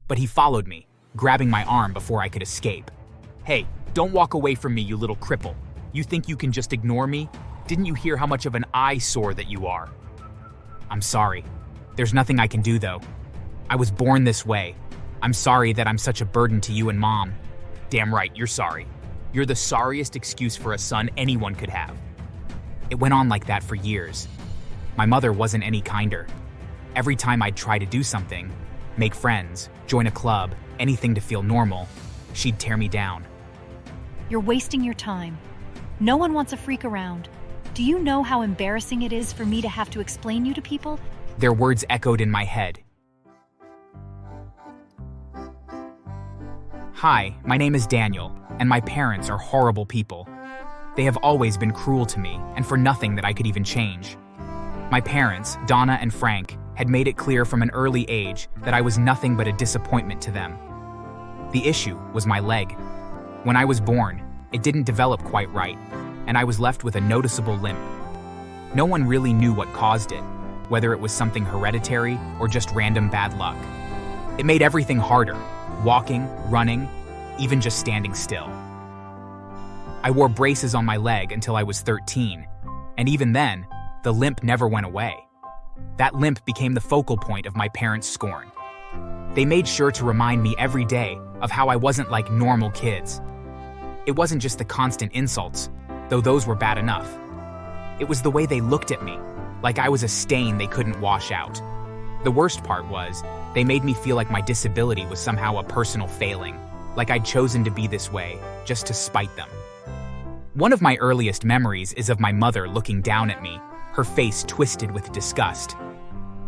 But he followed me, grabbing my arm before I could escape. "Hey, don't walk away from me, you little cripple. You think you can just ignore me? Didn't you hear how much of an eyesore that you are?" "I'm sorry. There's nothing I can do, though. I was born this way. I'm sorry that I'm such a burden to you and Mom." "Damn right, you're sorry. You're the sorriest excuse for a son anyone could have." It went on like that for years. My mother wasn't any kinder. Every time I'd try to do something, make friends, join a club, anything to feel normal, she'd tear me down. You're wasting your time. No one wants a freak around. Do you know how embarrassing it is for me to have to explain you to people? Their words echoed in my head. "Hi, my name is Daniel, and my parents are horrible people. They have always been cruel to me, and for nothing that I could even change. My parents, Donna and Frank, had made it clear from an early age that I was nothing but a disappointment to them. The issue was my leg. When I was born, it didn't develop quite right, and I was left with a noticeable limp. No one really knew what caused it, whether it was something hereditary or just random bad luck. It made everything harder, walking, running, even just standing still. I wore braces on my leg until I was 13, and even then, the limp never went away. That limp became the focal point of my parents' scorn. They made sure to remind me every day of how I wasn't like normal kids. It wasn't just the constant insults, though those were bad enough. It was the way they looked at me, like I was a stain they couldn't wash out. The worst part was, they made me feel like my disability was somehow a personal failing, like I'd chosen to be this way, just to spite them. One of my earliest memories is of my mother looking down at me, her face twisted with disgust.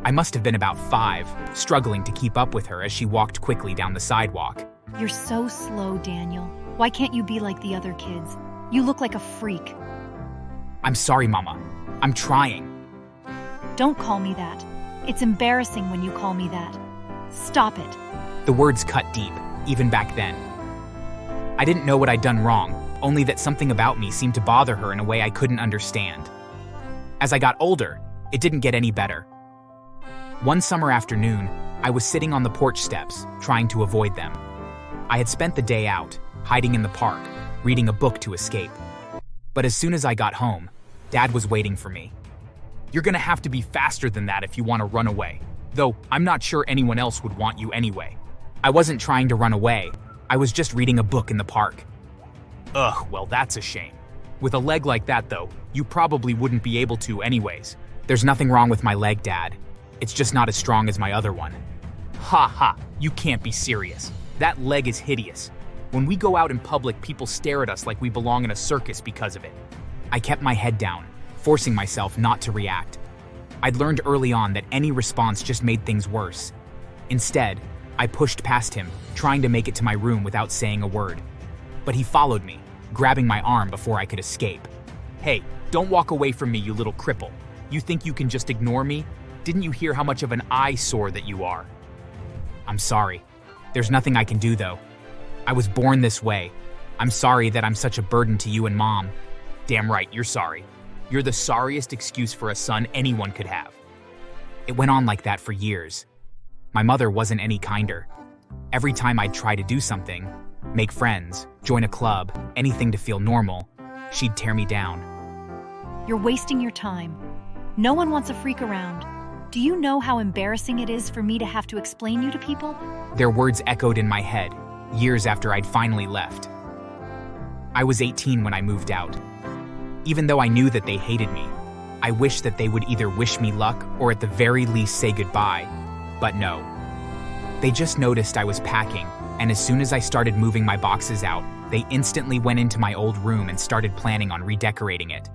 I must have been about 5, struggling to keep up with her as she walked quickly down the sidewalk. You're so slow, Daniel. Why can't you be like the other kids? You look like a freak. "I'm sorry, Mama. I'm trying." Don't call me that. It's embarrassing when you call me that. Stop it. The words cut deep, even back then. I didn't know what I'd done wrong, only that something about me seemed to bother her in a way I couldn't understand. As I got older, it didn't get any better. One summer afternoon, I was sitting on the porch steps, trying to avoid them. I had spent the day out, hiding in the park, reading a book to escape. But as soon as I got home, Dad was waiting for me. "You're gonna have to be faster than that if you want to run away. Though, I'm not sure anyone else would want you anyway." I wasn't trying to run away. I was just reading a book in the park. "Ugh, well that's a shame. With a leg like that though, you probably wouldn't be able to anyways." "There's nothing wrong with my leg, Dad. It's just not as strong as my other one." "Ha ha, you can't be serious. That leg is hideous. When we go out in public, people stare at us like we belong in a circus because of it." I kept my head down, forcing myself not to react. I'd learned early on that any response just made things worse. Instead, I pushed past him, trying to make it to my room without saying a word. But he followed me, grabbing my arm before I could escape. "Hey, don't walk away from me, you little cripple. You think you can just ignore me? Didn't you hear how much of an eyesore that you are?" "I'm sorry. There's nothing I can do, though. I was born this way. I'm sorry that I'm such a burden to you and Mom." "Damn right, you're sorry. You're the sorriest excuse for a son anyone could have." It went on like that for years. My mother wasn't any kinder. Every time I'd try to do something, make friends, join a club, anything to feel normal, she'd tear me down. You're wasting your time. No one wants a freak around. Do you know how embarrassing it is for me to have to explain you to people? Their words echoed in my head, years after I'd finally left. I was 18 when I moved out. Even though I knew that they hated me, I wished that they would either wish me luck or at the very least say goodbye. But no. They just noticed I was packing, and as soon as I started moving my boxes out, they instantly went into my old room and started planning on redecorating it.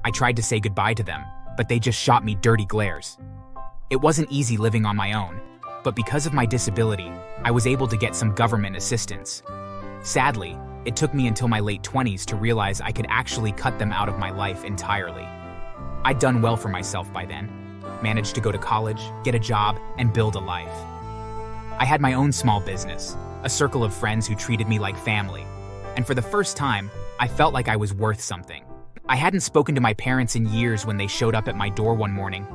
I tried to say goodbye to them, but they just shot me dirty glares. It wasn't easy living on my own, but because of my disability, I was able to get some government assistance. Sadly, it took me until my late 20s to realize I could actually cut them out of my life entirely. I'd done well for myself by then, managed to go to college, get a job, and build a life. I had my own small business, a circle of friends who treated me like family, and for the first time, I felt like I was worth something. I hadn't spoken to my parents in years when they showed up at my door one morning.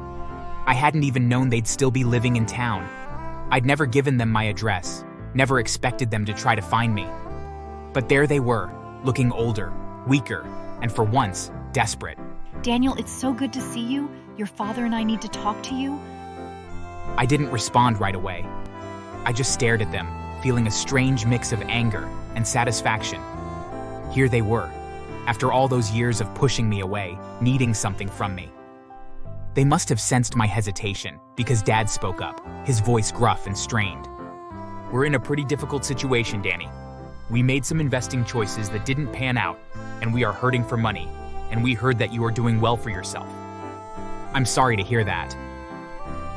I hadn't even known they'd still be living in town. I'd never given them my address, never expected them to try to find me. But there they were, looking older, weaker, and for once, desperate. Daniel, it's so good to see you. Your father and I need to talk to you. I didn't respond right away. I just stared at them, feeling a strange mix of anger and satisfaction. Here they were, after all those years of pushing me away, needing something from me. They must have sensed my hesitation, because Dad spoke up, his voice gruff and strained. We're in a pretty difficult situation, Danny. We made some investing choices that didn't pan out, and we are hurting for money, and we heard that you are doing well for yourself. I'm sorry to hear that.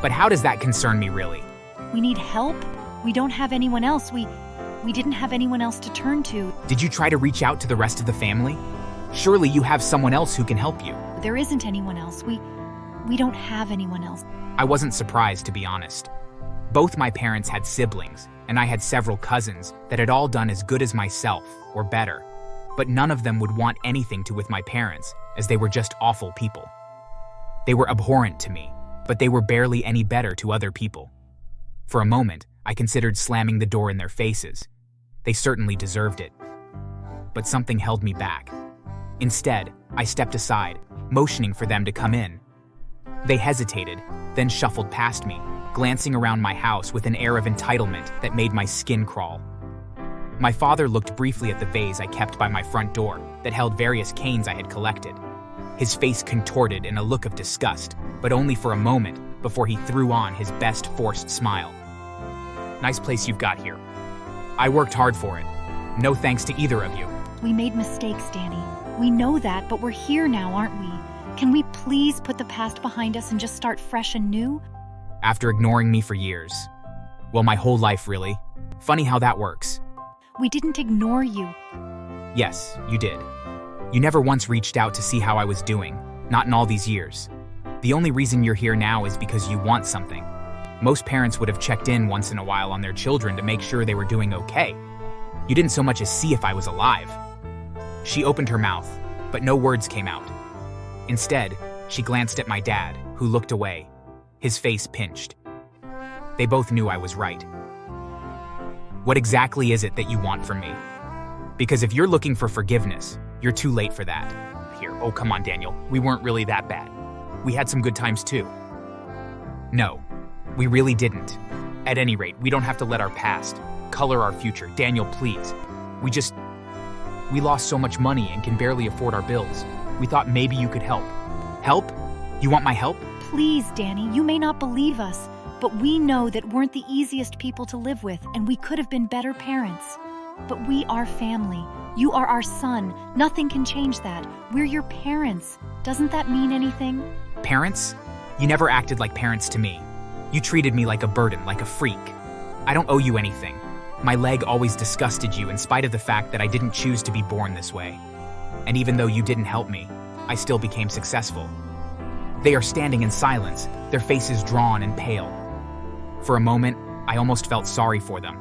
But how does that concern me, really? We need help. We don't have anyone else. We didn't have anyone else to turn to. Did you try to reach out to the rest of the family? Surely you have someone else who can help you. There isn't anyone else. We don't have anyone else. I wasn't surprised, to be honest. Both my parents had siblings, and I had several cousins that had all done as good as myself, or better. But none of them would want anything to with my parents, as they were just awful people. They were abhorrent to me, but they were barely any better to other people. For a moment, I considered slamming the door in their faces. They certainly deserved it. But something held me back. Instead, I stepped aside, motioning for them to come in. They hesitated, then shuffled past me, glancing around my house with an air of entitlement that made my skin crawl. My father looked briefly at the vase I kept by my front door that held various canes I had collected. His face contorted in a look of disgust, but only for a moment before he threw on his best forced smile. Nice place you've got here. I worked hard for it. No thanks to either of you. We made mistakes, Danny. We know that, but we're here now, aren't we? Can we please put the past behind us and just start fresh and new? After ignoring me for years. Well, my whole life, really. Funny how that works. We didn't ignore you. Yes, you did. You never once reached out to see how I was doing, not in all these years. The only reason you're here now is because you want something. Most parents would have checked in once in a while on their children to make sure they were doing okay. You didn't so much as see if I was alive. She opened her mouth, but no words came out. Instead, she glanced at my dad, who looked away, his face pinched. They both knew I was right. What exactly is it that you want from me? Because if you're looking for forgiveness, you're too late for that. Here, oh come on, Daniel, we weren't really that bad. We had some good times too. No, we really didn't. At any rate, we don't have to let our past color our future. Daniel, please. We lost so much money and can barely afford our bills. We thought maybe you could help. Help? You want my help? Please, Danny, you may not believe us, but we know that weren't the easiest people to live with, and we could have been better parents. But we are family. You are our son. Nothing can change that. We're your parents. Doesn't that mean anything? Parents? You never acted like parents to me. You treated me like a burden, like a freak. I don't owe you anything. My leg always disgusted you in spite of the fact that I didn't choose to be born this way. And even though you didn't help me, I still became successful. They are standing in silence, their faces drawn and pale. For a moment, I almost felt sorry for them.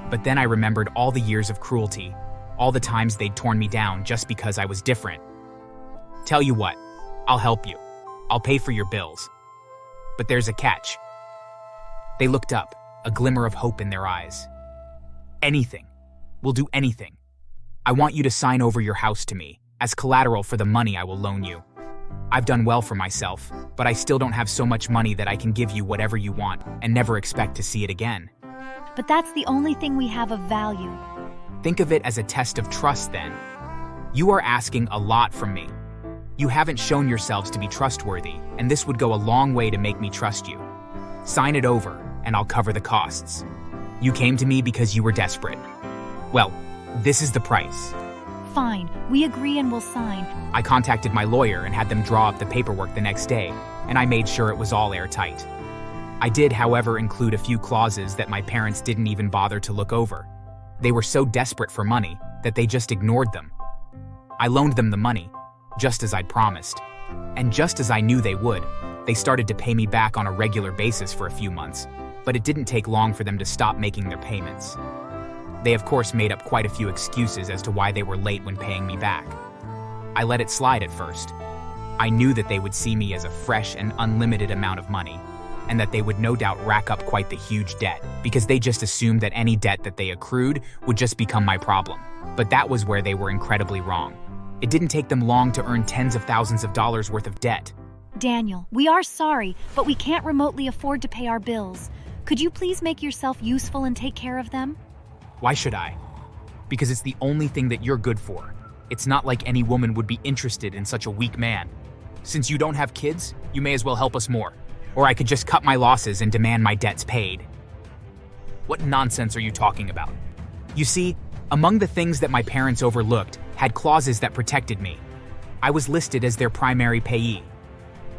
But then I remembered all the years of cruelty, all the times they'd torn me down just because I was different. Tell you what, I'll help you. I'll pay for your bills. But there's a catch. They looked up, a glimmer of hope in their eyes. Anything. We'll do anything. I want you to sign over your house to me, as collateral for the money I will loan you. I've done well for myself, but I still don't have so much money that I can give you whatever you want and never expect to see it again. But that's the only thing we have of value. Think of it as a test of trust then. You are asking a lot from me. You haven't shown yourselves to be trustworthy, and this would go a long way to make me trust you. Sign it over, and I'll cover the costs. You came to me because you were desperate. Well, this is the price. Fine, we agree and we'll sign. I contacted my lawyer and had them draw up the paperwork the next day, and I made sure it was all airtight. I did, however, include a few clauses that my parents didn't even bother to look over. They were so desperate for money that they just ignored them. I loaned them the money, just as I'd promised. And just as I knew they would, they started to pay me back on a regular basis for a few months, but it didn't take long for them to stop making their payments. They of course made up quite a few excuses as to why they were late when paying me back. I let it slide at first. I knew that they would see me as a fresh and unlimited amount of money, and that they would no doubt rack up quite the huge debt, because they just assumed that any debt that they accrued would just become my problem. But that was where they were incredibly wrong. It didn't take them long to earn tens of thousands of dollars worth of debt. Daniel, we are sorry, but we can't remotely afford to pay our bills. Could you please make yourself useful and take care of them? Why should I? Because it's the only thing that you're good for. It's not like any woman would be interested in such a weak man. Since you don't have kids, you may as well help us more. Or I could just cut my losses and demand my debts paid. What nonsense are you talking about? You see, among the things that my parents overlooked had clauses that protected me. I was listed as their primary payee.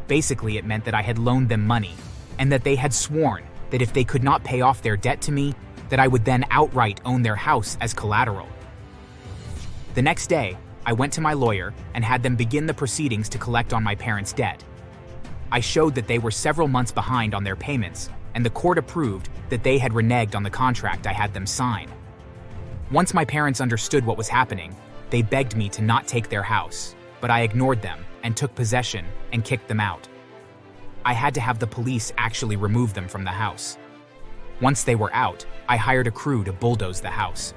Basically, it meant that I had loaned them money, and that they had sworn that if they could not pay off their debt to me, that I would then outright own their house as collateral. The next day, I went to my lawyer and had them begin the proceedings to collect on my parents' debt. I showed that they were several months behind on their payments, and the court approved that they had reneged on the contract I had them sign. Once my parents understood what was happening, they begged me to not take their house, but I ignored them and took possession and kicked them out. I had to have the police actually remove them from the house. Once they were out, I hired a crew to bulldoze the house.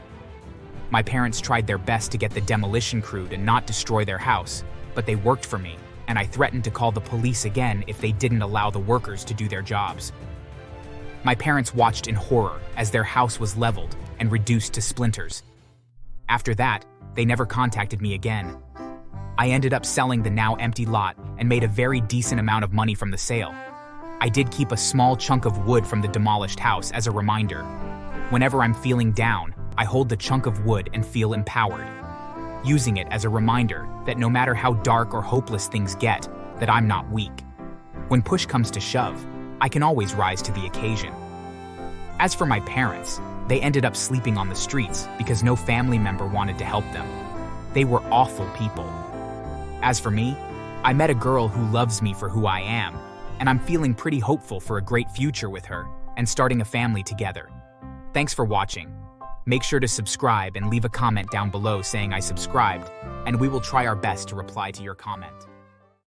My parents tried their best to get the demolition crew to not destroy their house, but they worked for me, and I threatened to call the police again if they didn't allow the workers to do their jobs. My parents watched in horror as their house was leveled and reduced to splinters. After that, they never contacted me again. I ended up selling the now empty lot and made a very decent amount of money from the sale. I did keep a small chunk of wood from the demolished house as a reminder. Whenever I'm feeling down, I hold the chunk of wood and feel empowered, using it as a reminder that no matter how dark or hopeless things get, that I'm not weak. When push comes to shove, I can always rise to the occasion. As for my parents, they ended up sleeping on the streets because no family member wanted to help them. They were awful people. As for me, I met a girl who loves me for who I am, and I'm feeling pretty hopeful for a great future with her and starting a family together. Thanks for watching. Make sure to subscribe and leave a comment down below saying I subscribed, and we will try our best to reply to your comment.